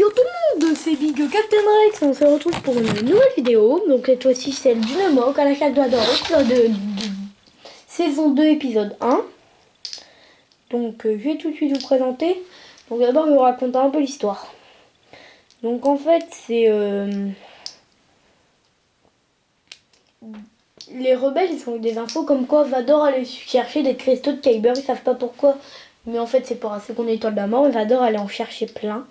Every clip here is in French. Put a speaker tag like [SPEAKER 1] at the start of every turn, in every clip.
[SPEAKER 1] Yo tout le monde, c'est Big Captain Rex, on se retrouve pour une nouvelle vidéo, donc cette fois-ci celle du Nemoc à la chasse de la épisode saison 2 épisode 1. Donc je vais tout de suite vous présenter. Donc d'abord je vais vous raconter un peu l'histoire. Donc en fait c'est les rebelles, ils ont eu des infos comme quoi Vador allait chercher des cristaux de Kyber, ils savent pas pourquoi, mais en fait c'est pour la seconde étoile de la mort, et Vador allait en chercher plein.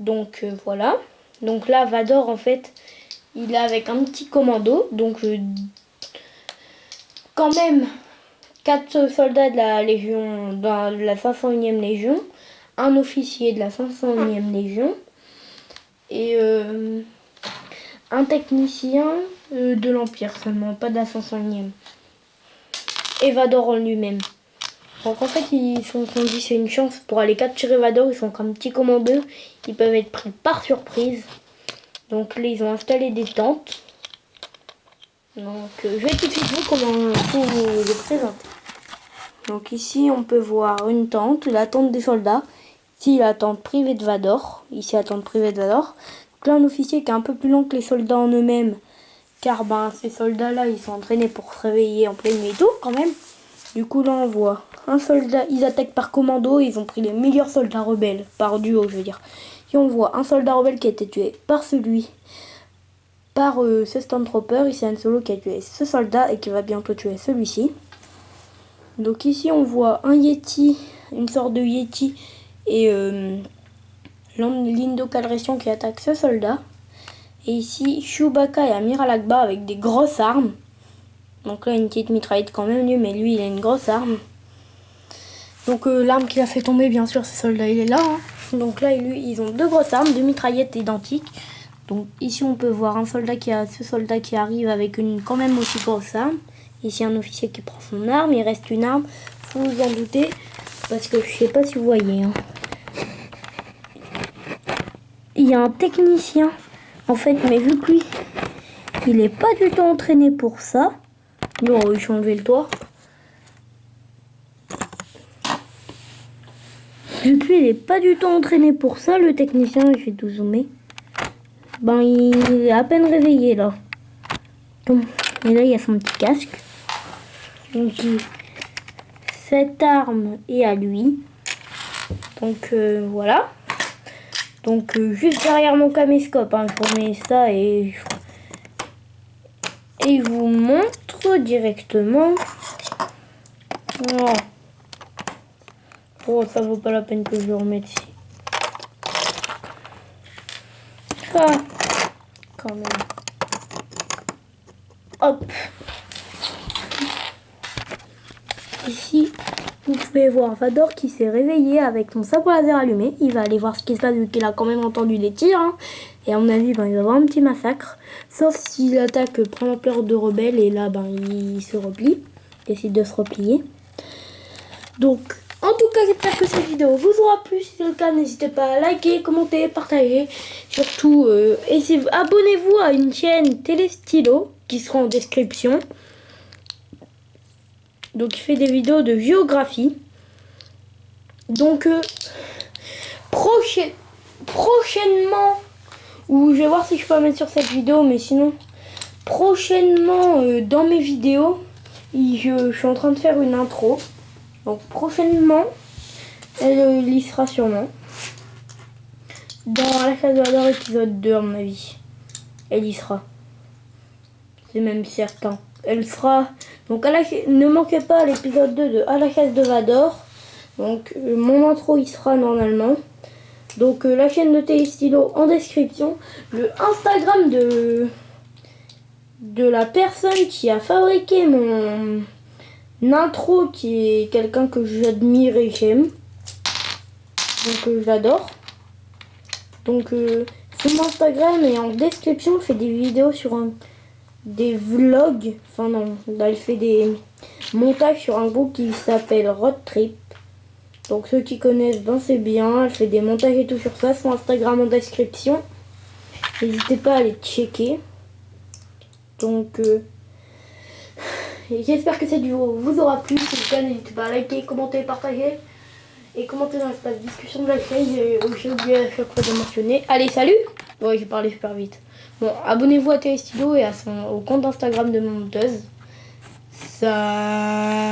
[SPEAKER 1] Donc voilà. Donc là Vador en fait il est avec un petit commando. Donc quand même 4 soldats de la Légion, de la 501e Légion, un officier de la 501e Légion et un technicien de l'Empire seulement, pas de la 501e. Et Vador en lui-même. Donc en fait ils sont dit c'est une chance pour aller capturer Vador, ils sont comme petit commando, ils peuvent être pris par surprise. Donc là ils ont installé des tentes. Donc je vais tout de suite vous le présenter. Donc ici on peut voir une tente, la tente des soldats. Ici la tente privée de Vador. Ici la tente privée de Vador. Donc là un officier qui est un peu plus lent que les soldats en eux-mêmes. Car ben ces soldats là ils sont entraînés pour se réveiller en pleine nuit et tout quand même. Du coup là on voit un soldat, ils attaquent par commando, ils ont pris les meilleurs soldats rebelles, par duo je veux dire. Et on voit un soldat rebelle qui a été tué par ce Stormtrooper, ici Han Solo qui a tué ce soldat et qui va bientôt tuer celui-ci. Donc ici on voit un Yeti, une sorte de Yeti et Lando Calrissian qui attaque ce soldat. Et ici Chewbacca et Amiral Akbar avec des grosses armes. Donc là une petite mitraillette quand même mieux, mais lui il a une grosse arme. Donc l'arme qui a fait tomber bien sûr ce soldat il est là. Hein. Donc là lui, ils ont deux grosses armes, deux mitraillettes identiques. Donc ici on peut voir ce soldat qui arrive avec une quand même aussi grosse arme. Ici un officier qui prend son arme, il reste une arme, vous vous en doutez, parce que je sais pas si vous voyez. Hein. Il y a un technicien, en fait, mais vu que lui, il est pas du tout entraîné pour ça. Non, je vais enlever le toit. Vu que lui, il est pas du tout entraîné pour ça, le technicien, je vais tout zoomer. Ben, il est à peine réveillé là. Bon. Et là, il y a son petit casque. Donc, cette arme est à lui. Donc, voilà. Donc, juste derrière mon caméscope, hein, je remets ça et je vous montre directement. Oh. Oh, ça vaut pas la peine que je le remette ici. Ah, quand même. Hop. Ici, vous pouvez voir Vador qui s'est réveillé avec son sabre laser allumé. Il va aller voir ce qui se passe vu qu'il a quand même entendu les tirs. Hein. Et à mon avis, ben, il va y avoir un petit massacre. Sauf s'il attaque, prend l'ampleur de rebelle et là, ben, il se replie. Il décide de se replier. Donc, en tout cas, j'espère que cette vidéo vous aura plu. Si c'est le cas, n'hésitez pas à liker, commenter, partager. Surtout, abonnez-vous à une chaîne Téléstylo qui sera en description. Donc il fait des vidéos de géographie. Donc prochainement, ou je vais voir si je peux la mettre sur cette vidéo, mais sinon prochainement dans mes vidéos, je suis en train de faire une intro. Donc prochainement, elle y sera sûrement. Dans La Chasse de Vador épisode 2 à mon avis. Elle y sera. C'est même certain. Elle sera... Donc ne manquez pas l'épisode 2 de À la chasse de Vador. Donc mon intro il sera normalement. Donc la chaîne de Téléstylo en description. Le Instagram de la personne qui a fabriqué mon intro, qui est quelqu'un que j'admire et j'aime. Donc j'adore. Donc son Instagram est en description. Elle fait des vidéos sur des vlogs, enfin non, là elle fait des montages sur un groupe qui s'appelle Road Trip. Donc ceux qui connaissent, ben c'est bien, elle fait des montages et tout sur ça, son Instagram en description. N'hésitez pas à les checker. Donc j'espère que cette vidéo vous aura plu. Si c'est le cas, n'hésitez pas à liker, commenter, partager. Et commenter dans l'espace discussion de la chaîne, j'ai oublié à chaque fois de mentionner. Allez, salut! Ouais, j'ai parlé super vite. Bon, abonnez-vous à Téléstylo et au compte Instagram de mon monteuse. Ça...